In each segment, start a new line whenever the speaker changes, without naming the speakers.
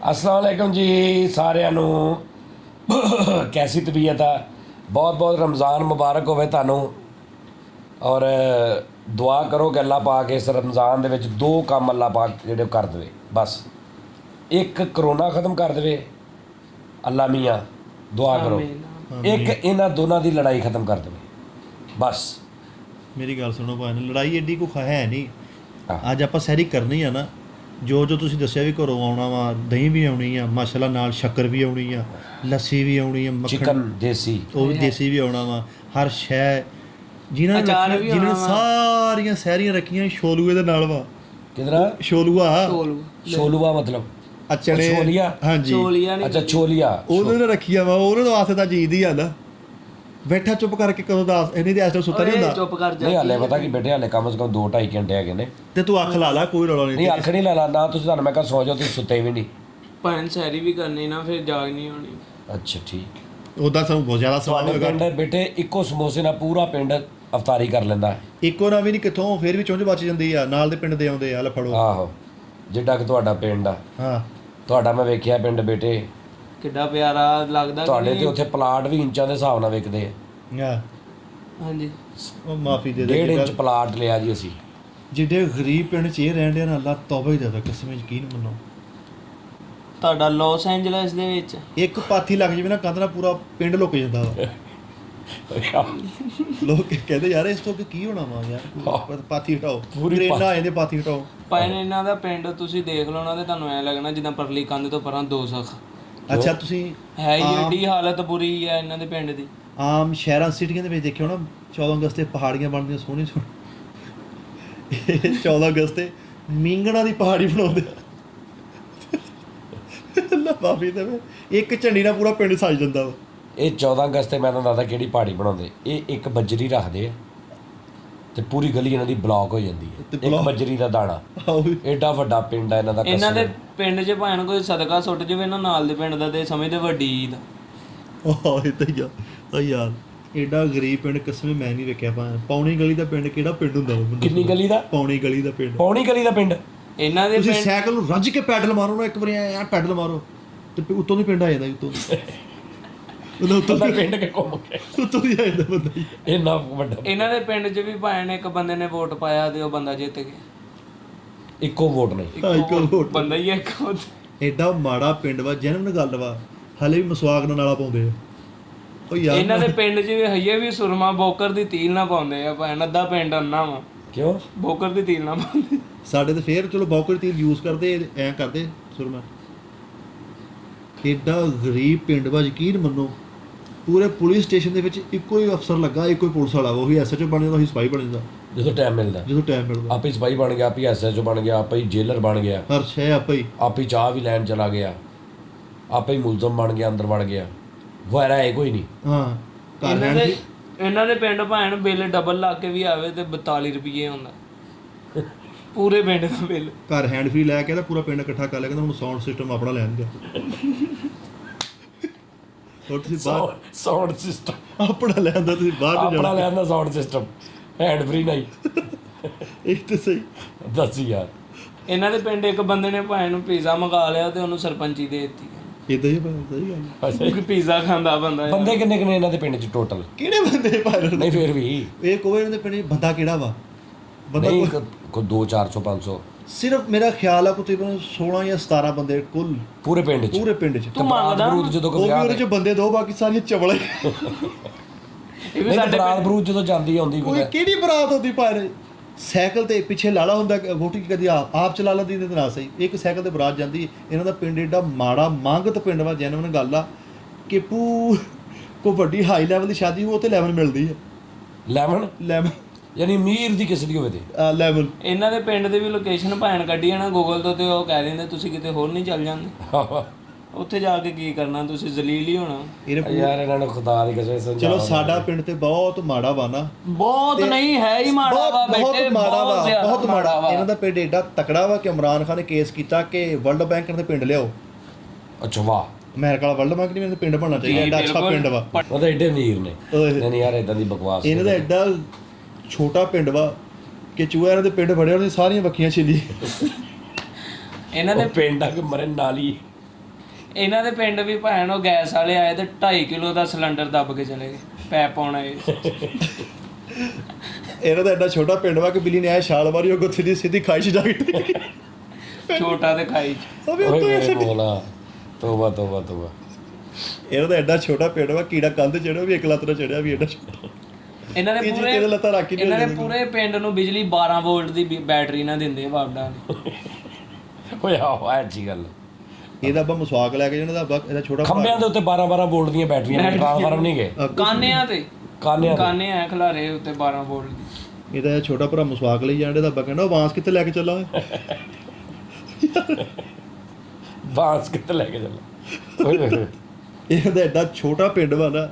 अस्सलाम वालेकुम जी सारिਆਂ ਨੂੰ कैसी तबीयत है। बहुत बहुत रमज़ान मुबारक होवे ਤੁਹਾਨੂੰ और दुआ करो कि अल्लाह पाक इस रमज़ान ਦੇ ਵਿੱਚ दो काम अल्लाह पाक ਜਿਹੜੇ ਕਰ ਦੇਵੇ बस। एक करोना ख़त्म कर देवे अल्लाह मियाँ दुआ करो, एक ਇਹਨਾਂ ਦੋਨਾਂ ਦੀ ਲੜਾਈ ख़त्म कर देवे बस।
ਮੇਰੀ ਗੱਲ ਸੁਣੋ ਭਾਈ, ਲੜਾਈ ਐਡੀ ਕੋ ਹੈ ਨਹੀਂ। ਅੱਜ ਆਪਾਂ ਸੈਰੀ ਕਰਨੀ ਆ ਨਾ, ਜੋ ਤੁਸੀਂ ਦੱਸਿਆ ਵੀ ਘਰੋਂ ਆਉਣਾ ਵਾ, ਦਹੀਂ ਵੀ ਆਉਣੀ ਆ ਮਾਸ਼ਾਅੱਲਾ, ਨਾਲ ਸ਼ੱਕਰ ਵੀ ਆਉਣੀ ਆ, ਲੱਸੀ ਵੀ ਆਉਣੀ ਆ,
चिकन देसी
ਉਹ ਵੀ ਦੇਸੀ ਵੀ ਆਉਣਾ ਵਾ, ਹਰ ਸ਼ੈ ਜਿਨ੍ਹਾਂ ਨੇ ਸਾਰੀਆਂ ਸੈਰੀਆਂ ਰੱਖੀਆਂ ਛੋਲੂਏ ਦੇ ਨਾਲ ਵਾ।
किधर छोलुआ मतलब
ਅਚਣੇ
ਛੋਲੀਆ।
ਹਾਂਜੀ
अच्छा छोलिया
ਉਹਦੇ ਨਾਲ ਰੱਖੀਆਂ ਵਾ। ਉਹਨਾਂ ਨੂੰ ਵਾਸਤੇ ਤਾਂ ਜੀਦੀ ਆ ਨਾ, ਬੈਠਾ ਚੁੱਪ ਕਰਕੇ ਕਦੋਂ ਦਾ ਇਹਨੇ ਦੀ ਐਸਾ ਸੁੱਤਾ ਨਹੀਂ ਹੁੰਦਾ।
ਚੁੱਪ ਕਰ ਜਾ।
नहीं हाले पता कि बेटे हाले कम से कम 2-2.5 घंटे ਹੈਗੇ ਨੇ।
ਤੇ ਤੂੰ ਅੱਖ ਲਾ ਲਾ, ਕੋਈ ਰੌਲਾ
नहीं
ਨਹੀਂ।
ਅੱਖ ਨਹੀਂ ਲਾ ਨਾ ਤੁਸੀਂ, ਤੁਹਾਨੂੰ ਮੈਂ ਕਿਹਾ ਸੌ ਜਾਓ, ਤੁਸੀਂ ਸੁੱਤੇ ਵੀ ਨਹੀਂ।
ਭੈਣ ਸੈਰੀ ਵੀ ਕਰਨੀ ਨਾ, ਫਿਰ ਜਾਗ ਨਹੀਂ ਆਉਣੀ।
ਅੱਛਾ ਠੀਕ।
ਉਹਦਾ ਸਾਨੂੰ ਬਹੁਤ ਜ਼ਿਆਦਾ ਸਵਾਦ
ਤੁਹਾਡੇ
ਹੋਏਗਾ।
ਪਿੰਡ ਬੇਟੇ ਇੱਕੋ ਸਮੋਸੇ ਨਾਲ ਪੂਰਾ ਪਿੰਡ ਅਫਤਾਰੀ ਕਰ ਲੈਂਦਾ ਹੈ।
ਇੱਕੋ ਨਾ ਵੀ ਨਹੀਂ, ਕਿੱਥੋਂ ਫਿਰ ਵੀ ਚੁੰਝ ਬਚ ਜਾਂਦੀ ਆ, ਨਾਲ ਦੇ ਪਿੰਡ ਦੇ ਆਉਂਦੇ ਆ, ਲੈ ਫੜੋ।
ਆਹੋ ਜਿੱਡਾ ਕਿ ਤੁਹਾਡਾ ਪਿੰਡ ਆ,
ਹਾਂ
ਤੁਹਾਡਾ ਮੈਂ ਵੇਖਿਆ ਪਿੰਡ ਬੇਟੇ,
ਕਿੱਡਾ ਪਿਆਰਾ ਲੱਗਦਾ।
ਤੁਹਾਡੇ ਤੇ ਉੱਥੇ ਪਲਾਟ ਵੀ ਇੰਚਾਂ ਦੇ ਹਿਸਾਬ ਨਾਲ ਵਿਕਦੇ ਆ।
ਹਾਂ
ਹਾਂਜੀ,
ਉਹ ਮਾਫੀ ਦੇ ਦੇ।
1.5 ਇੰਚ ਪਲਾਟ ਲਿਆ ਜੀ ਅਸੀਂ।
ਜਿਹੜੇ ਗਰੀਬ ਪਿੰਡ 'ਚ ਇਹ ਰਹਿੰਦੇ ਨਾ, ਅੱਲਾ ਤੌਬਾ ਹੀ ਦੇਦਾ, ਕਿਸਮ ਯਕੀਨ ਮੰਨੋ।
ਤੁਹਾਡਾ ਲਾਸ ਐਂਜਲਸ ਦੇ ਵਿੱਚ
ਇੱਕ ਪਾਥੀ ਲੱਗ ਜਾਵੇ ਨਾ ਕੰਧ ਨਾਲ, ਪੂਰਾ ਪਿੰਡ ਲੁੱਕ ਜਾਂਦਾ ਵਾ। ਲੋਕ ਕਹਿੰਦੇ ਯਾਰ ਇਸ ਤੋਂ ਅੱਗੇ ਕੀ ਹੋਣਾ ਵਾ ਯਾਰ, ਪਾਥੀ ਹਟਾਓ, ਟ੍ਰੇਨਾਂ ਆ ਜਾਂਦੇ, ਪਾਥੀ ਹਟਾਓ।
ਪਾਇਨ ਇਹਨਾਂ ਦਾ ਪਿੰਡ ਤੁਸੀਂ ਦੇਖ ਲਓ ਨਾ, ਤੇ ਤੁਹਾਨੂੰ ਐ ਲੱਗਣਾ ਜਿੱਦਾਂ ਪਰਲੀ ਕੰਧ ਤੋਂ ਪਰਾਂ ਦੋ ਸਖ
ਅੱਛਾ ਤੁਸੀਂ
ਹੈ ਹੀ। ਏਡੀ ਹਾਲਤ ਬੁਰੀ ਹੈ ਇਹਨਾਂ ਦੇ ਪਿੰਡ ਦੀ।
ਆਮ ਸ਼ਹਿਰਾਂ ਸਿਟੀਆਂ ਦੇ ਵਿੱਚ ਦੇਖਿਓ ਨਾ, 14 ਅਗਸਤ ਤੇ ਪਹਾੜੀਆਂ ਬਣਦੀਆਂ ਸੋਹਣੀ ਸੋਹਣੀ। 14 ਅਗਸਤ ਤੇ ਮੀਂਗਣਾ ਦੀ ਪਹਾੜੀ ਬਣਾਉਂਦੇ ਅੱਲਾ ਮਾਫੀ ਦੇਵੇ, ਇੱਕ ਝੰਡੀ ਨਾਲ ਪੂਰਾ ਪਿੰਡ ਸਜ ਜਾਂਦਾ ਵਾ।
ਇਹ 14 ਅਗਸਤ ਤੇ ਮੈਂ ਤੁਹਾਨੂੰ ਦੱਸਦਾ ਕਿਹੜੀ ਪਹਾੜੀ ਬਣਾਉਂਦੇ। ਇਹ ਇੱਕ ਬੱਜਰੀ ਰੱਖਦੇ ਆ ਤੇ ਪੂਰੀ ਗਲੀ ਇਹਨਾਂ ਦੀ ਬਲੌਕ ਹੋ ਜਾਂਦੀ ਹੈ, ਇੱਕ ਬੱਜਰੀ ਦਾ ਦਾਣਾ। ਐਡਾ ਵੱਡਾ ਪਿੰਡ ਆ ਇਹਨਾਂ ਦਾ।
ਇਹਨਾਂ ਦੇ ਪਿੰਡ 'ਚ ਭਾਵੇਂ ਕੋਈ ਸਦਕਾ ਸੁੱਟ ਜਾਵੇ ਨਾ ਨਾਲ ਦੇ ਪਿੰਡ ਦਾ, ਤੇ ਸਮਝਦੇ ਵੱਡੀ ਈਦ।
ਆਹ ਇਹ ਤਾਂ ਯਾਰ ਐਡਾ ਗਰੀਬ ਪਿੰਡ ਕਸਮੇ ਮੈਂ ਨਹੀਂ ਵੇਖਿਆ। ਪੌਣੀ ਗਲੀ ਦਾ ਪਿੰਡ ਕਿਹੜਾ ਪਿੰਡ ਹੁੰਦਾ ਵਾ?
ਕਿੰਨੀ ਗਲੀ ਦਾ?
ਪੌਣੀ ਗਲੀ ਦਾ ਪਿੰਡ।
ਪੌਣੀ ਗਲੀ ਦਾ ਪਿੰਡ।
ਇਹਨਾਂ ਦੇ
ਤੁਸੀਂ
ਪਿੰਡ
ਸਾਈਕਲ ਨੂੰ ਰੱਜ ਕੇ ਪੈਡਲ ਮਾਰੋ ਨਾ, ਇੱਕ ਵਾਰੀ ਐ ਪੈਡਲ ਮਾਰੋ ਤੇ ਉੱਤੋਂ ਦੀ ਪਿੰਡ ਆ ਜਾਂਦਾ। ਉੱਤੋਂ ਉੱਤੋਂ
ਦਾ ਪਿੰਡ ਕਿ ਘੁੰਮ ਕੇ
ਉੱਤੋਂ ਦੀ ਆ ਜਾਂਦਾ ਬੰਦਾ ਹੀ।
ਇੰਨਾ ਵੱਡਾ।
ਇਹਨਾਂ ਦੇ ਪਿੰਡ 'ਚ ਵੀ ਭਾਵੇਂ ਨੇ ਇੱਕ ਬੰਦੇ ਨੇ ਵੋਟ ਪਾਇਆ ਤੇ ਉਹ ਬੰਦਾ ਜਿੱਤ ਗਿਆ।
ਇੱਕੋ ਵੋਟ ਨਹੀਂ,
ਇੱਕੋ ਵੋਟ
ਬੰਦਾ ਹੀ ਇੱਕ।
ਐਡਾ ਮਾੜਾ ਪਿੰਡ ਵਾ, ਜਨਮ ਗੱਲ ਵਾ, ਹਲੇ ਵੀ ਮਸਵਾਕ ਨਾਲ ਨਾਲਾ ਪਾਉਂਦੇ ਆ। ਉਹ ਯਾਰ
ਇਹਨਾਂ ਦੇ ਪਿੰਡ 'ਚ ਵੀ ਹਈਏ ਵੀ ਸੁਰਮਾ ਬੋਕਰ ਦੀ ਤੀਲ ਨਾ ਪਾਉਂਦੇ ਆ। ਭਾਵੇਂ ਅੱਧਾ ਪਿੰਡ ਅੰਨਾ ਵਾ,
ਕਿਉਂ
ਬੋਕਰ ਦੀ ਤੀਲ ਨਾ ਪਾਉਂਦੇ।
ਸਾਡੇ ਤੇ ਫੇਰ ਚਲੋ ਬੌਕਰ ਤੇਲ ਯੂਜ਼ ਕਰਦੇ, ਐਂ ਕਰਦੇ ਸੁਰਮਾ। ਐਡਾ ਗਰੀਬ ਪਿੰਡ ਵਾ, ਯਕੀਨ ਮੰਨੋ। ਪੂਰੇ ਪੁਲਿਸ ਸਟੇਸ਼ਨ ਦੇ ਵਿੱਚ ਇੱਕੋ ਹੀ ਅਫਸਰ ਲੱਗਾ, ਇੱਕੋ ਹੀ ਪੁਲਿਸ ਵਾਲਾ, ਉਹੀ ਐਸਐਚਓ ਬਣ ਜਾਂਦਾ, ਉਹੀ ਸਿਪਾਹੀ ਬਣ ਜਾਂਦਾ
ਜਦੋਂ ਟਾਈਮ ਮਿਲਦਾ। ਆਪੇ ਸਿਪਾਹੀ ਬਣ ਗਿਆ, ਆਪੇ ਐਸਐਚਓ ਬਣ ਗਿਆ, ਆਪੇ ਜੇਲਰ ਬਣ ਗਿਆ,
ਹਰ ਸ਼ੈ ਆਪੇ ਹੀ।
ਆਪੇ ਚਾਹ ਵੀ ਲੈਣ ਚਲਾ ਗਿਆ, ਆਪੇ ਹੀ ਮੁਲਜ਼ਮ ਬਣ ਗਿਆ, ਅੰਦਰ ਵੜ ਗਿਆ। ਵੈਰਾ ਹੈ ਕੋਈ ਨਹੀਂ।
ਹਾਂ
ਇਹਨਾਂ ਦੇ ਪਿੰਡ ਭਾਵੇਂ ਬਿੱਲ ਡਬਲ ਲਾ ਕੇ ਵੀ ਆਵੇ ਤੇ 42 ਰੁਪਏ ਹੁੰਦਾ ਪੂਰੇ ਪਿੰਡ ਦਾ ਬਿੱਲ।
ਘਰ ਹੈਂਡ ਫ੍ਰੀ ਲੈ ਕੇ ਤਾਂ ਪੂਰਾ ਪਿੰਡ ਇਕੱਠਾ ਕਰ ਲਿਆ, ਕਹਿੰਦਾ ਹੁਣ ਸਾਊਂਡ ਸਿਸਟਮ ਆਪਣਾ ਲੈਣ ਦਿਆ। ਹੋਰ ਤੁਸੀਂ ਬਾਹਰ
ਸਾਊਂਡ ਸਿਸਟਮ
ਆਪਣਾ ਲੈਂਦਾ, ਤੁਸੀਂ ਬਾਹਰ ਨਹੀਂ
ਆਪਣਾ
ਜਾਣਾ।
ਲੈਂਦਾ ਸਾਊਂਡ ਸਿਸਟਮ ਹੈਂਡ ਫ੍ਰੀ ਨਹੀਂ।
ਇਹ ਤਾਂ ਸਹੀ
ਦੱਸ ਯਾਰ।
ਇਹਨਾਂ ਦੇ ਪਿੰਡ ਇੱਕ ਬੰਦੇ ਨੇ ਭਾਵੇਂ ਨੂੰ ਪੀਜ਼ਾ ਮੰਗਾ ਲਿਆ ਤੇ ਉਹਨੂੰ ਸਰਪੰਚੀ ਦੇ ਦਿੱਤੀ।
ਇਦਾਂ ਹੀ ਸਹੀ ਗੱਲ।
ਕਿਉਂਕਿ ਪੀਜ਼ਾ ਖਾਂਦਾ ਬੰਦਾ।
ਬੰਦੇ ਕਿੰਨੇ ਇਹਨਾਂ ਦੇ ਪਿੰਡ 'ਚ ਟੋਟਲ?
ਕਿਹੜੇ ਬੰਦੇ ਭਾਰਤ
ਨਹੀਂ ਫਿਰ ਵੀ
ਇਹ ਕੋਈ ਇਹਨਾਂ ਦੇ ਪਿੰਡ ਬੰਦਾ ਕਿਹੜਾ ਵਾ? ਬੰਦਾ
ਨਹੀਂ ਕੋਈ 200-400 500
ਸਿਰਫ ਮੇਰਾ ਖਿਆਲ ਆ ਕੋਈ 16 ਜਾਂ 17 ਬੰਦੇ ਕੁੱਲ
ਪੂਰੇ ਪਿੰਡ 'ਚ।
ਪੂਰੇ ਪਿੰਡ 'ਚ।
ਤੂੰ ਮੰਗਦਾ
ਜਦੋਂ
ਉਹ ਵੀ ਉਹਦੇ 'ਚ ਬੰਦੇ ਦੋ, ਬਾਕੀ ਸਾਰੀਆਂ ਚਵਲੇ।
ਇਹ ਵੀ
ਨਹੀਂ
ਸਾਡੇ
ਬਰਾਤ ਬਰੂਤ ਜਦੋਂ ਜਾਂਦੀ ਆਉਂਦੀ
ਕੋਈ ਕਿਹੜੀ ਬਰਾਤ ਹੁੰਦੀ ਭਾਰੇ? ਸਾਈਕਲ ਤੇ ਪਿੱਛੇ ਲਾਲਾ ਹੁੰਦਾ, ਵੋਟੀ ਕਦੀ ਆਪ ਚਲਾ ਲੈਂਦੀ ਤੇ ਨਾ ਸਹੀ। ਇੱਕ ਸਾਈਕਲ ਤੇ ਬਰਾਤ ਜਾਂਦੀ। ਇਹਨਾਂ ਦਾ ਪਿੰਡ ਏਡਾ ਮਾੜਾ ਮੰਗਤ ਪਿੰਡ ਵਾ, ਜੈਨੂਇਨ ਗੱਲ ਆ ਕਿ ਕੋਈ ਵੱਡੀ ਹਾਈ ਲੈਵਲ ਦੀ ਸ਼ਾਦੀ ਉਹ ਤੇ ਲੈਵਲ ਮਿਲਦੀ ਹੈ। ਲੈਵਲ
ਯਾਨੀ ਅਮੀਰ ਦੀ ਕਿਸੇ ਦੀ ਹੋਵੇ ਤੇ
ਲੈਵਲ।
ਇਹਨਾਂ ਦੇ ਪਿੰਡ ਦੀ ਵੀ ਲੋਕੇਸ਼ਨ ਭਾਣ ਕੱਢੀ ਹੈ ਨਾ ਗੂਗਲ ਤੋਂ, ਤੇ ਉਹ ਕਹਿ ਦਿੰਦੇ ਤੁਸੀਂ ਕਿਤੇ ਹੋਰ ਨਹੀਂ ਚੱਲ ਜਾਂਦੇ। ਉੱਥੇ ਜਾ ਕੇ ਕੀ ਕਰਨਾ, ਤੁਸੀਂ ਜ਼ਲੀਲ ਹੀ ਹੋਣਾ।
ਯਾਰ ਇਹਨਾਂ ਨੂੰ ਖੁਦਾ ਦੀ ਕਸਮ ਸਮਝਾਓ।
ਚਲੋ ਸਾਡਾ ਪਿੰਡ ਤੇ ਬਹੁਤ ਮਾੜਾ ਵਾ ਨਾ।
ਬਹੁਤ ਨਹੀਂ ਹੈ ਹੀ ਮਾੜਾ ਵਾ ਬੇਟੇ,
ਬਹੁਤ ਮਾੜਾ ਵਾ, ਬਹੁਤ ਮਾੜਾ
ਵਾ।
ਇਹਨਾਂ ਦਾ ਪਿੰਡ ਏਡਾ ਤਕੜਾ ਵਾ ਕਿ ਇਮਰਾਨ ਖਾਨ ਨੇ ਕੇਸ ਕੀਤਾ ਕਿ ਵਰਲਡ ਬੈਂਕ ਦੇ ਪਿੰਡ ਲਿਆਓ।
ਅੱਛਾ ਵਾਹ।
ਅਮਰੀਕਾ ਵਾਲਾ ਵਰਲਡ ਬੈਂਕ ਨਹੀਂ, ਪਿੰਡ ਬਣਨਾ ਚਾਹੀਦਾ, ਏਡਾ ਅੱਛਾ ਪਿੰਡ ਵਾ।
ਉਹ ਤਾਂ ਏਡੇ ਅਮੀਰ ਨੇ। ਨਹੀਂ ਯਾਰ ਇਦਾਂ ਦੀ ਬਕਵਾਸ।
ਇਹਨਾਂ ਦਾ ਏਡਾ ਛੋਟਾ ਪਿੰਡ ਵਾ ਕਿ ਚੂਹਾ ਇਹਨਾਂ ਦੇ ਪਿੰਡ ਬੜੇ, ਉਹਨੇ ਸਾਰੀਆਂ ਵੱਖੀਆਂ ਛਿੱਲੀ।
ਇਹਨਾਂ ਦੇ
ਪਿੰਡ ਆ ਕਿ ਮਰਨ ਨਾਲੀ
ਇਹਨਾਂ ਦੇ ਪਿੰਡ ਵੀ ਭੈਣ ਉਹ ਗੈਸ ਵਾਲੇ ਆਏ ਤੇ 2.5 ਕਿਲੋ ਦਾ ਸਿਲੰਡਰ ਦੱਬ ਕੇ ਚਲੇ ਗਏ ਪੈਪ ਪਾਉਣ ਆਏ।
ਇਹਨਾਂ ਦਾ ਐਡਾ ਛੋਟਾ ਪਿੰਡ ਵਾ ਕਿ ਬਿੱਲੀ ਨੇ ਆਇਆ ਛਾਲ ਮਾਰੀ ਉਹ ਗੁੱਥੇ ਦੀ ਸਿੱਧੀ ਖਾਈ 'ਚ ਜਾ ਕੇ ਡਿੱਗ ਗਈ।
ਛੋਟਾ ਤੇ ਖਾਈ ਚ।
ਉਹ ਵੀ
ਓਏ
ਉੱਤੋਂ ਹੀ
ਮੇਰੇ
ਛੱਡੀ।
ਮੌਲਾ, ਤੋਬਾ ਤੋਬਾ ਤੋਬਾ।
ਇਹਨਾਂ ਦਾ ਐਡਾ ਛੋਟਾ ਪਿੰਡ ਵਾ ਕੀੜਾ ਕੰਧ ਚੜਿਆ ਵੀ ਇੱਕ ਲੱਤ ਨਾਲ ਚੜਿਆ ਵੀ ਐਡਾ ਛੋਟਾ।
ਇਹਨਾਂ ਦੇ
ਤੀਜੀ ਕਿਹਦੇ ਲੱਤਾਂ ਰੱਖ ਕੇ
ਪੂਰੇ ਇਹਨਾਂ ਦੇ ਪੂਰੇ ਪਿੰਡ ਨੂੰ ਬਿਜਲੀ 12 ਵੋਲਟ ਦੀ ਬੈਟਰੀ ਨਾਲ ਦਿੰਦੇ ਬਾਬਡਾ।
ਓਏ ਆਹ ਐਜੀ ਗੱਲ।
ਇਹਦਾ ਆਪਾਂ ਮਸਵਾਕ ਲੈ ਕੇ ਜਾਣਾ ਦਾ ਇਹਦਾ ਛੋਟਾ
ਖੰਭਿਆਂ ਦੇ ਉੱਤੇ 12 ਵੋਲਟ ਦੀਆਂ ਬੈਟਰੀਆਂ ਨੇ, ਟ੍ਰਾਂਸਫਾਰਮ ਨਹੀਂ ਗਏ
ਕਾਨਿਆਂ ਤੇ
ਕਾਨਿਆਂ ਦੇ।
ਕਾਨੇ ਆ ਖਲਾਰੇ ਉੱਤੇ 12 ਵੋਲਟ ਦੀ।
ਇਹਦਾ ਛੋਟਾ ਭਰਾ ਮਸਵਾਕ ਲਈ ਜਾਂਦੇ ਦਾ ਅੱਬਾ ਕਹਿੰਦਾ ਉਹ ਬਾਂਸ ਕਿੱਥੇ ਲੈ ਕੇ ਚੱਲਾ ਓਏ?
ਬਾਂਸ ਕਿੱਥੇ ਲੈ ਕੇ ਚੱਲਾ? ਓਏ ਹੋਏ ਹੋਏ।
ਇਹਦਾ ਐਡਾ ਛੋਟਾ ਪਿੰਡ ਵਾ ਨਾ,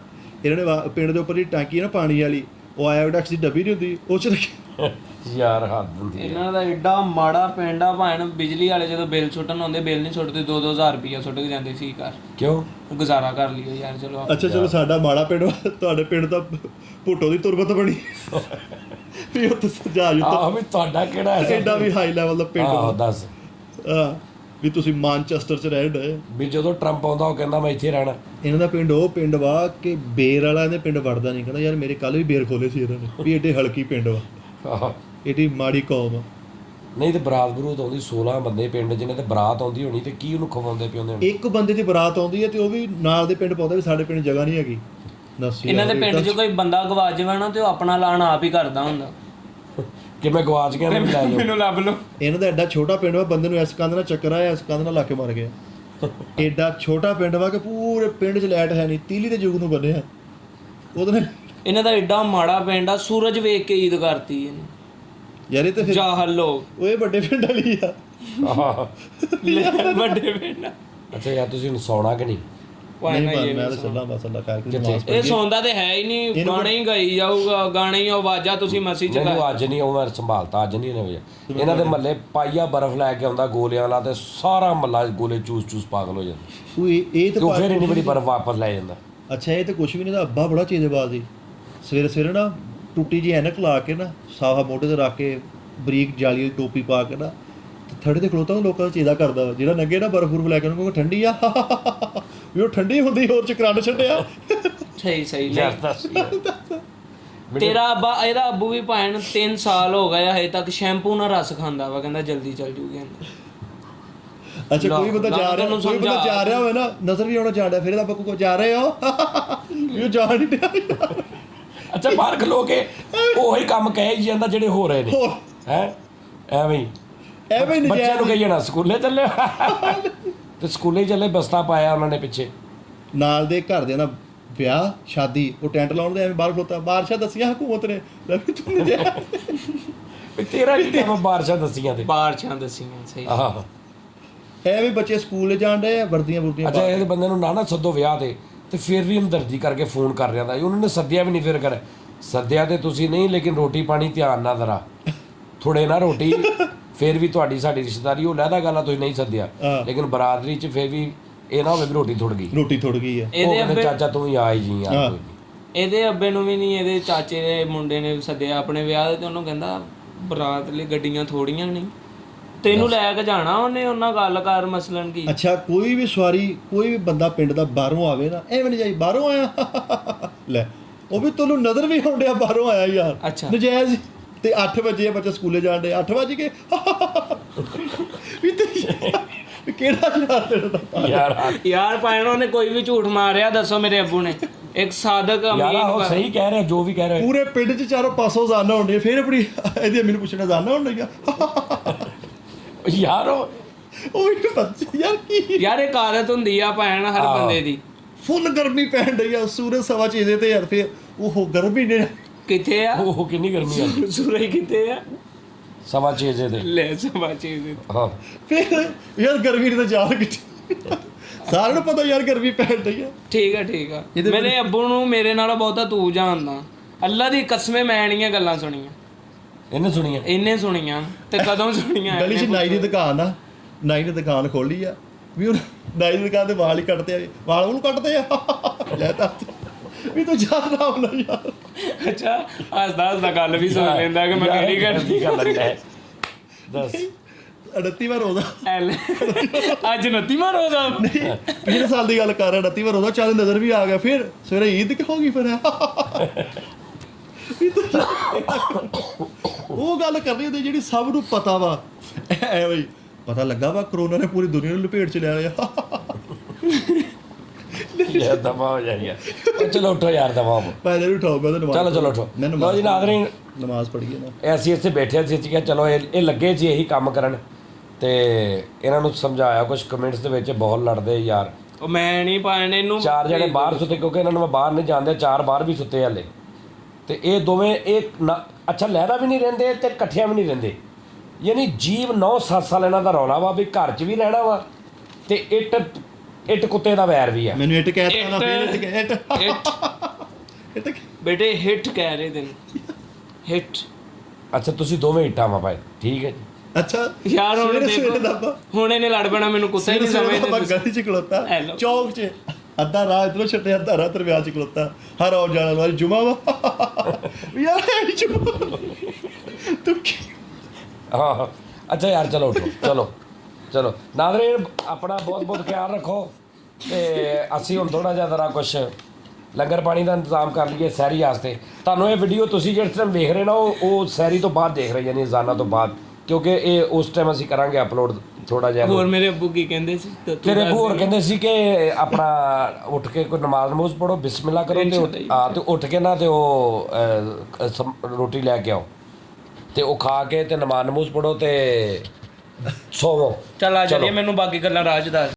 ਇਹਨਾਂ ਨੇ ਪਿੰਡ ਦੇ ਉੱਪਰ ਦੀ ਟਾਂਕੀ ਹੈ ਨਾ ਪਾਣੀ ਵਾਲੀ, ਉਹ ਆਇਓਡੈਕਸ ਦੀ ਡੱਬੀ ਨਹੀਂ ਹੁੰਦੀ ਉਹ 'ਚ ਰੱਖੀ।
ਯਾਰ ਹੱਦ ਹੁੰਦੀ ਹੈ।
ਇਹਨਾਂ ਦਾ ਐਡਾ ਮਾੜਾ ਪਿੰਡ ਆ ਭਾਣ। ਬਿਜਲੀ ਵਾਲੇ ਜਦੋਂ ਬਿੱਲ ਸੁੱਟਣ ਆਉਂਦੇ ਬਿੱਲ ਨਹੀਂ ਸੁੱਟਦੇ, 2-2000 ਰੁਪਈਆ ਸੁੱਟ ਕੇ ਜਾਂਦੇ ਸੀ ਘਰ।
ਕਿਉਂ?
ਗੁਜ਼ਾਰਾ ਕਰ ਲਿਓ ਯਾਰ ਚਲੋ।
ਅੱਛਾ ਚਲੋ ਸਾਡਾ ਮਾੜਾ ਪਿੰਡ ਵਾ, ਤੁਹਾਡੇ ਪਿੰਡ ਤਾਂ ਭੁੱਟੋ ਦੀ ਤੁਰਬਤ ਬਣੀ ਵੀ ਉੱਥੇ ਜਹਾਜ਼
ਆਹ ਵੀ ਤੁਹਾਡਾ ਕਿਹੜਾ ਐਸਾ
ਐਡਾ ਵੀ ਹਾਈ ਲੈਵਲ ਦਾ ਪਿੰਡ
ਆਹੋ
ਵਾ।
ਦੱਸ
ਵੀ ਤੁਸੀਂ ਮਾਨਚੈਸਟਰ 'ਚ ਰਹਿ ਡਏ।
ਵੀ ਜਦੋਂ ਟਰੰਪ ਆਉਂਦਾ ਉਹ ਕਹਿੰਦਾ ਮੈਂ ਇੱਥੇ ਰਹਿਣਾ।
ਇਹਨਾਂ ਦਾ ਪਿੰਡ ਉਹ ਪਿੰਡ ਵਾ ਕਿ ਬੇਰ ਵਾਲਾ ਇਹਦੇ ਪਿੰਡ ਵੜਦਾ ਨਹੀਂ। ਕਹਿੰਦਾ ਯਾਰ ਮੇਰੇ ਕੱਲ ਵੀ ਬੇਰ ਖੋਲੇ ਸੀ ਇਹਨਾਂ ਨੇ ਵੀ ਏਡੇ ਹਲਕੀ ਪਿੰਡ ਵਾ,
ਆਹੋ।
ਏਡੀ ਮਾੜੀ ਕੌਮ ਆ।
ਨਹੀਂ ਤੇ ਬਰਾਤ ਬਰੂਤ ਆਉਂਦੀ 16 ਬੰਦੇ ਪਿੰਡ ਜਿਹਨੇ ਤੇ ਬਰਾਤ ਆਉਂਦੀ ਹੋਣੀ ਤੇ ਕੀ ਉਹਨੂੰ ਖਵਾਉਂਦੇ ਪਿਉਂਦੇ ਹੋਣੇ?
ਇੱਕ ਬੰਦੇ ਦੀ ਬਰਾਤ ਆਉਂਦੀ ਹੈ ਤੇ ਉਹ ਵੀ ਨਾਲ ਦੇ ਪਿੰਡ ਪਾਉਂਦਾ ਵੀ ਸਾਡੇ ਪਿੰਡ ਜਗ੍ਹਾ ਨਹੀਂ ਹੈਗੀ। ਦੱਸ
ਇਹਨਾਂ ਦੇ ਪਿੰਡ 'ਚ ਕੋਈ ਬੰਦਾ ਗਵਾਚ ਜਾਵੇ ਨਾ ਤੇ ਉਹ ਆਪਣਾ ਐਲਾਨ ਆਪ ਹੀ ਕਰਦਾ ਹੁੰਦਾ
ਕਿ ਮੈਂ ਗਵਾਚ ਗਿਆ ਮੈਨੂੰ ਲੈ ਜਾਓ।
ਮੈਨੂੰ ਲੱਭ ਲਓ।
ਇਹਨਾਂ ਦਾ ਐਡਾ ਛੋਟਾ ਪਿੰਡ ਵਾ, ਬੰਦੇ ਨੂੰ ਇਸ ਕੰਧ ਨਾਲ ਚੱਕਰ ਆਇਆ, ਇਸ ਕੰਧ ਨਾਲ ਲਾ ਕੇ ਮਰ ਗਿਆ। ਐਡਾ ਛੋਟਾ ਪਿੰਡ ਵਾ ਕਿ ਪੂਰੇ ਪਿੰਡ 'ਚ ਲਾਈਟ ਹੈ ਨਹੀਂ, ਤੀਲੀ ਦੇ ਯੁੱਗ ਨੂੰ ਬੰਨਿਆ ਉਹਦੇ ਨਾਲ।
ਇਹਨਾਂ ਦਾ ਐਡਾ ਮਾੜਾ ਪਿੰਡ ਆ, ਸੂਰਜ ਵੇਖ ਕੇ ਈਦ ਕਰਤੀ ਇਹਨੇ।
ਯਾਰ ਇਹ ਤੇ ਫਿਰ
ਜਾ ਹੱਲੋ
ਉਹ ਵੱਡੇ ਪਿੰਡ ਵਾਲੀ ਆ।
ਆਹ।
ਵੱਡੇ ਪਿੰਡ।
ਅੱਛਾ ਯਾਰ ਤੁਸੀਂ ਹੁਣ ਸੌਣਾ ਕਿ ਨਹੀਂ?
ਨਹੀਂ ਮੈਂ ਤਾਂ ਚੱਲਾਂ ਬਸ ਅੱਲਾ ਖੈਰ ਕਰੇ। ਨਮਾਜ਼
ਇਹ ਸੌਂਦਾ ਤੇ ਹੈ ਹੀ ਨਹੀਂ, ਗਾਣੇ ਹੀ ਗਾਈ ਜਾਊਗਾ, ਗਾਣੇ ਹੀ ਆਵਾਜ਼ਾਂ ਤੁਸੀਂ ਮਸੀ ਚ
ਮੈਨੂੰ ਅੱਜ ਨਹੀਂ ਉਹ ਮੈਂ ਸੰਭਾਲਤਾ, ਅੱਜ ਨਹੀਂ ਇਹਨੇ ਵਜਾ। ਇਹਨਾਂ ਦੇ ਮੱਲੇ ਪਾਈਆ ਬਰਫ਼ ਲੈ ਕੇ ਆਉਂਦਾ ਗੋਲਿਆਂ ਵਾਲਾ ਤੇ ਸਾਰਾ ਮੱਲਾ ਗੋਲੇ ਚੂਸ ਚੂਸ ਪਾਗਲ ਹੋ ਜਾਂਦਾ।
ਉਹ ਇਹ
ਤੇ
ਤਾਂ
ਉਹ ਫਿਰ ਇੰਨੀ ਬੜੀ ਬਰਫ਼ ਵਾਪਸ ਲੈ ਜਾਂਦਾ।
ਅੱਛਾ ਇਹ ਤਾਂ ਕੁਛ ਵੀ ਨਹੀਂ, ਦਾ ਅੱਬਾ ਬੜਾ ਚੀਜ਼ਬਾਜ਼ ਸੀ। ਸਵੇਰੇ ਸਵੇਰੇ ਨਾ ਟੁੱਟੀ ਜੀ ਐਨਕ ਲਾ ਕੇ ਨਾ ਸਾਫਾ ਮੋਢੇ ਤੇ ਰੱਖ ਕੇ ਬਰੀਕ ਜਾਲੀ ਵਾਲੀ ਟੋਪੀ ਪਾ ਕੇ ਨਾ ਥੜੇ ਤੇ ਖਲੋਤਾ ਲੋਕਾਂ ਦਾ ਚੀਜ਼ਾ ਕਰਦਾ ਵਾ। ਜਿਹੜਾ ਨੰਗੇ ਨਾ ਬਰਫ਼ ਬੁਰਫ ਲੈ ਕੇ ਉਹਨੂੰ ਕਹੋ ਠੰਡੀ ਆ ਵੀ ਉਹ ਠੰਡੀ ਹੁੰਦੀ ਹੋਰ ਚ ਕਰੰਟ ਛੱਡਿਆ।
ਸਹੀ
ਯਾਰ ਦੱਸ
ਤੇਰਾ ਅੱਬਾ ਇਹਦਾ ਅੱਬੂ ਵੀ ਭਾਣ 3 ਸਾਲ ਹੋ ਗਏ ਹਜੇ ਤੱਕ ਸ਼ੈਂਪੂ ਨਾਲ ਰਸ ਖਾਂਦਾ ਵਾ, ਕਹਿੰਦਾ ਜਲਦੀ ਚੱਲ ਜੂਗੀ।
ਅੱਛਾ ਕੋਈ ਬੰਦਾ ਜਾ ਰਿਹਾ, ਕੋਈ ਬੰਦਾ ਜਾ ਰਿਹਾ ਹੋਵੇ ਨਾ, ਨਜ਼ਰ ਵੀ ਆਉਣਾ ਜਾਣਦਾ, ਫਿਰ ਇਹਦਾ ਬੱਕੂ ਕੋ ਜਾ ਰਹੇ ਹੋ ਵੀ ਉਹ ਜਾ ਨਹੀਂ ਰਿਹਾ।
ਅੱਛਾ ਬਾਹਰ ਖਲੋ ਕੇ ਉਹੀ ਕੰਮ ਕਹਿ ਜਾਂਦਾ ਜਿਹੜੇ ਹੋ ਰਹੇ ਨੇ ਹੈ ਐਵੇਂ ਹੀ।
ਐਵੇਂ ਨਹੀਂ
ਬੱਚਿਆਂ ਨੂੰ ਕਹੀ ਜਾਣਾ ਸਕੂਲੇ ਚੱਲੇ ਤੇ ਸਕੂਲੇ ਹੀ ਚੱਲੇ, ਬਸਤਾ ਪਾਇਆ ਉਹਨਾਂ ਨੇ ਪਿੱਛੇ।
ਨਾਲ ਦੇ ਘਰ ਦੇ ਨਾ ਵਿਆਹ ਸ਼ਾਦੀ, ਉਹ ਟੈਂਟ ਲਾਉਣ ਦੇ ਐਵੇਂ ਬਾਹਰ ਖਲੋਤਾ। ਬਾਰਿਸ਼ਾਂ ਦੱਸੀਆਂ ਹਕੂਮਤ ਨੇ ਲੈ ਵੀ ਤੂੰ ਜਾ
ਵੀ ਤੇਰਾ ਕੀ ਕੰਮ ਬਾਰਿਸ਼ਾਂ ਦੱਸੀਆਂ ਤੇ
ਬਾਰਿਸ਼ਾਂ ਦੱਸੀਆਂ। ਸਹੀ
ਆਹ
ਐਵੇਂ ਬੱਚੇ ਸਕੂਲ ਜਾਣ ਡਏ ਆ ਵਰਦੀਆਂ ਵੁਰਦੀਆਂ
ਅੱਛਾ ਇਹਦੇ ਬੰਦੇ ਨੂੰ ਨਾ ਸੱਦੋ ਵਿਆਹ ਤੇ ਫਿਰ ਵੀ ਹਮਦਰਦੀ ਕਰਕੇ ਫੋਨ ਕਰ ਰਿਹਾ ਤਾਂ ਉਹਨਾਂ ਨੇ ਸੱਦਿਆ ਵੀ ਨਹੀਂ। ਫਿਰ ਕਰ ਸੱਦਿਆ ਤੇ ਤੁਸੀਂ ਨਹੀਂ, ਲੇਕਿਨ ਰੋਟੀ ਪਾਣੀ ਧਿਆਨ ਨਾਲ ਜ਼ਰਾ ਥੋੜੇ ਨਾ ਰੋਟੀ। ਫਿਰ ਵੀ ਤੁਹਾਡੀ ਸਾਡੀ ਰਿਸ਼ਤੇਦਾਰੀ ਉਹ ਲਹਿਦਾ ਗੱਲ ਆ, ਤੁਸੀਂ ਨਹੀਂ ਸੱਦਿਆ, ਲੇਕਿਨ ਬਰਾਦਰੀ 'ਚ ਫਿਰ ਵੀ ਇਹ ਨਾ ਹੋਵੇ ਵੀ ਰੋਟੀ ਥੁੜ ਗਈ।
ਰੋਟੀ ਥੁੜ ਗਈ ਆ।
ਉਹ ਕਹਿੰਦੇ ਚਾਚਾ ਤੂੰ ਵੀ ਆ ਹੀ ਜੀ ਯਾਰ।
ਇਹਦੇ ਅੱਬੇ ਨੂੰ ਵੀ ਨਹੀਂ, ਇਹਦੇ ਚਾਚੇ ਦੇ ਮੁੰਡੇ ਨੇ ਸੱਦਿਆ ਆਪਣੇ ਵਿਆਹ ਦੇ ਤੇ ਉਹਨੂੰ ਕਹਿੰਦਾ ਬਰਾਤ ਲਈ ਗੱਡੀਆਂ ਥੋੜੀਆਂ ਨਹੀਂ, ਤੈਨੂੰ ਲੈ ਕੇ ਜਾਣਾ ਉਹਨੇ, ਉਹਨਾਂ ਗੱਲ ਕਰ ਮਸਲਨ ਕੀ।
ਅੱਛਾ ਕੋਈ ਵੀ ਸਵਾਰੀ ਕੋਈ ਵੀ ਬੰਦਾ ਪਿੰਡ ਦਾ ਬਾਹਰੋਂ ਆਵੇ ਨਾ ਐਵੇਂ ਨਹੀਂ ਜਾਈ ਬਾਹਰੋਂ ਆਇਆ ਲੈ ਉਹ ਵੀ ਤੁਹਾਨੂੰ ਨਜ਼ਰ ਵੀ ਆਉਂਦਿਆ ਬਾਹਰੋਂ ਆਇਆ ਯਾਰ।
ਅੱਛਾ
ਨਜਾਇਜ਼। ਤੇ 8 ਵਜੇ ਬੱਚੇ ਸਕੂਲੇ ਜਾਣ ਦੇ 8 ਵਜੇ ਕੇ ਵੀ ਤੇ ਕਿਹੜਾ
ਯਾਰ ਪਾਇਣਾ ਉਹਨੇ ਕੋਈ ਵੀ ਝੂਠ ਮਾਰਿਆ ਦੱਸੋ ਮੇਰੇ ਅੱਬੂ ਨੇ। ਇੱਕ ਸਾਦਕ
ਯਾਰ ਉਹ ਸਹੀ ਕਹਿ ਰਿਹਾ ਜੋ ਵੀ ਕਹਿ ਰਿਹਾ।
ਪੂਰੇ ਪਿੰਡ 'ਚ ਚਾਰੋਂ ਪਾਸੋਂ ਜਾਣਾ ਹੁੰਦੀ ਫਿਰ ਆਪਣੀ ਇਹਦੀ ਮੈਨੂੰ ਪੁੱਛਣਾ ਜਾਣਾ ਹੁੰਦਾ
ਯਾਰ
ਉਹ ਇੱਕ ਬੱਚੇ ਯਾਰ ਕੀ
ਯਾਰ ਇੱਕ ਆਦਤ ਹੁੰਦੀ ਆ ਭੈਣ ਹਰ ਬੰਦੇ ਦੀ।
ਫੁੱਲ ਗਰਮੀ ਪੈਣ ਡਈ ਆ, ਸੂਰਜ ਸਵਾ ਚੀਜ਼ੇ ਤੇ ਯਾਰ ਫਿਰ ਉਹ ਗਰਮੀ ਨੇ
ਕਿੱਥੇ ਆ
ਉਹ ਕਿੰਨੀ ਗਰਮੀ ਆ।
ਸੂਰਜ ਕਿੱਥੇ ਆ?
6:15 ਦੇ
ਲੈ 6:15
ਹਾਂ।
ਫਿਰ ਯਾਰ ਗਰਮੀ ਨੇ ਤਾਂ ਜਾਨ ਕਿੱਥੇ ਸਾਰਿਆਂ ਨੂੰ ਪਤਾ ਯਾਰ ਗਰਮੀ ਪੈਣ ਡਈ ਆ।
ਠੀਕ ਆ ਮੇਰੇ ਅੱਬੂ ਨੂੰ ਮੇਰੇ ਨਾਲੋਂ ਬਹੁਤਾ ਤੂੰ ਜਾਣਦਾ। ਅੱਲਾ ਦੀ ਕਸਮੇ ਮੈਂ ਨਹੀਂ ਗੱਲਾਂ ਸੁਣੀਆਂ। ਇਹਨੇ ਸੁਣੀਆਂ ਤੇ ਕਦੋਂ ਸੁਣੀਆਂ?
ਗਲੀ 'ਚ ਨਾਈ ਦੀ ਦੁਕਾਨ ਆ, ਨਾਈ ਨੇ ਦੁਕਾਨ ਖੋਲੀ ਆ ਵੀ ਉਹ ਨਾਈ ਦੀ ਦੁਕਾਨ ਤੇ ਵਾਲ ਹੀ ਕੱਟਦੇ ਆ, ਵਾਲ ਉਹਨੂੰ ਕੱਟਦੇ ਆ ਲੈ ਤਾਂ ਵੀ ਤੂੰ ਜਾ ਰਾਮ ਨਾਲ ਯਾਰ।
ਅੱਛਾ ਹੱਸਦਾ ਗੱਲ ਵੀ ਸੁਣ ਲੈਂਦਾ ਕਿ ਮੈਂ ਕਿਹੜੀ ਕਰਦੀ
ਗੱਲ ਹੈ ਦੱਸ।
29ਵਾਂ ਰੋਜ਼ਾ
ਅੱਜ 29ਵਾਂ ਰੋਜ਼ਾ
ਪਿਛਲੇ ਸਾਲ ਦੀ ਗੱਲ ਕਰ ਰਿਹਾ 29ਵਾਂ ਰੋਜ਼ਾ ਚੱਲ ਨਜ਼ਰ ਵੀ ਆ ਗਿਆ ਫਿਰ ਸਵੇਰੇ ਈਦ ਕਿ ਹੋ ਗਈ ਫਿਰ ਉਹ ਗੱਲ ਕਰਨੀ ਹੁੰਦੀ ਜਿਹੜੀ ਸਭ ਨੂੰ ਪਤਾ ਵਾ ਐ ਬਈ ਪਤਾ ਲੱਗਾ ਵਾ ਕਰੋਨਾ ਨੇ ਪੂਰੀ ਦੁਨੀਆ ਨੂੰ ਲਪੇਟ ਚ ਲੈ ਲਿਆ
ਯਾਰ ਦਫਾ ਹੋ ਜਾਈਏ ਚਲੋ ਉੱਠੋ ਯਾਰ ਦਫਾ ਹੋ
ਪਹਿਲੇ ਨੂੰ ਉਠਾਓ ਮੈਂ ਤਾਂ ਨਮਾਜ਼
ਚਲੋ ਉੱਠੋ ਲਓ ਜੀ ਨਾਜ਼ਰੀਨ
ਨਮਾਜ਼ ਪੜ੍ਹੀਏ ਨਾ
ਇਹ ਅਸੀਂ ਇੱਥੇ ਬੈਠੇ ਸੀ ਕਿ ਚਲੋ ਇਹ ਲੱਗੇ ਸੀ ਇਹੀ ਕੰਮ ਕਰਨ ਤੇ ਇਹਨਾਂ ਨੂੰ ਸਮਝਾਇਆ ਕੁਝ ਕਮੈਂਟਸ ਦੇ ਵਿੱਚ ਬਹੁਤ ਲੜਦੇ ਯਾਰ
ਉਹ ਮੈਂ ਨਹੀਂ ਪਾਣੇ ਇਹਨੂੰ
4 ਜਣੇ ਬਾਹਰ ਸੁੱਤੇ ਕਿਉਂਕਿ ਇਹਨਾਂ ਨੂੰ ਮੈਂ ਬਾਹਰ ਨਹੀਂ ਜਾਂਦੇ 4 ਬਾਹਰ ਵੀ ਸੁੱਤੇ ਹਲੇ ਤੇ ਇਹ ਦੋਵੇਂ ਅੱਛਾ ਲਹਿਰਾ ਵੀ ਨਹੀਂ ਰਹਿੰਦੇ ਤੇ ਇਕੱਠਿਆਂ ਵੀ ਨਹੀਂ ਰਹਿੰਦੇ ਯਾਨੀ ਜੀਵ 9-7 ਸਾਲ ਇਹਨਾਂ ਦਾ ਰੌਲਾ ਵਾ ਵੀ ਘਰ 'ਚ ਵੀ ਰਹਿਣਾ ਵਾ ਤੇ ਇੱਟ ਕੁੱਤੇ ਦਾ ਵੈਰ ਵੀ ਆ
ਮੈਨੂੰ ਇੱਟ ਕਹਿ ਤਾ ਨਾ ਫਿਰ ਇੱਟ
ਬੇਟੇ ਹਿੱਟ ਕਹਿ ਰਹੇ ਤੈਨੂੰ ਹਿੱਟ
ਅੱਛਾ ਤੁਸੀਂ ਦੋਵੇਂ ਇੱਟਾਂ ਵਾ ਭਾਈ ਠੀਕ ਹੈ ਜੀ
ਅੱਛਾ
ਯਾਰ ਹੁਣ
ਸਵੇਰੇ
ਦੇਖੋ ਹੁਣ ਇਹਨੇ ਲੜ ਪੈਣਾ ਮੈਨੂੰ ਕੁੱਤਾ ਹੀ ਨਹੀਂ ਸਮਝਦੇ
ਗਲੀ ਚ ਖਲੋਤਾ
Hello.
ਚੌਕ 'ਚ ਅੱਧਾ ਰਾਹ ਇਧਰੋਂ ਛੱਡੇ ਅੱਧਾ ਰਾਹ ਦਰਮਿਆਨ 'ਚ ਖਲੋਤਾ ਹਰ ਆਉਣ ਜਾਣ ਵਾਲੀ ਜੁਮਾ ਵਾ ਯਾਰ ਇਹ ਜੁਮਾ ਤੂੰ ਕੀ
ਹਾਂ ਅੱਛਾ ਯਾਰ ਚਲੋ ਉੱਠੋ ਚਲੋ ਨਾਜ਼ਰੀਨ ਆਪਣਾ ਬਹੁਤ ਖਿਆਲ ਰੱਖੋ ਤੇ ਅਸੀਂ ਹੁਣ ਥੋੜਾ ਜਿਹਾ ਜ਼ਰਾ ਕੁਛ ਲੰਗਰ ਪਾਣੀ ਦਾ ਇੰਤਜ਼ਾਮ ਕਰ ਲਈਏ ਸੈਰੀ ਵਾਸਤੇ ਤੁਹਾਨੂੰ ਇਹ ਵੀਡੀਓ ਤੁਸੀਂ ਜਿਸ ਟਾਈਮ ਵੇਖ ਰਹੇ ਨਾ ਉਹ ਸੈਰੀ ਤੋਂ ਬਾਅਦ ਦੇਖ ਰਹੇ ਯਾਨੀ ਅਜ਼ਾਨਾ ਤੋਂ ਬਾਅਦ ਕਿਉਂਕਿ ਇਹ ਉਸ ਟਾਈਮ ਅਸੀਂ ਕਰਾਂਗੇ ਅਪਲੋਡ ਥੋੜਾ ਜਿਹਾ
ਹੋਰ ਮੇਰੇ ਅੱਬੂ ਕੀ ਕਹਿੰਦੇ ਸੀ
ਤੇਰੇ ਅੱਬੂ ਹੋਰ ਕਹਿੰਦੇ ਸੀ ਕਿ ਆਪਣਾ ਉੱਠ ਕੇ ਕੋਈ ਨਮਾਜ਼ ਪੜੋ ਬਿਸਮਿਲ੍ਲਾ ਕਰੋ ਤੇ ਉੱਠ ਕੇ ਨਾ ਤੇ ਉਹ ਰੋਟੀ ਲੈ ਕੇ ਆਓ ਤੇ ਉਹ ਖਾ ਕੇ ਤੇ ਨਮਾਜ਼ ਪੜੋ ਤੇ ਸੋਵੋ
ਚੱਲ ਆ ਜਾਈਏ ਮੈਨੂੰ ਬਾਕੀ ਗੱਲਾਂ ਰਾਜ ਦੱਸ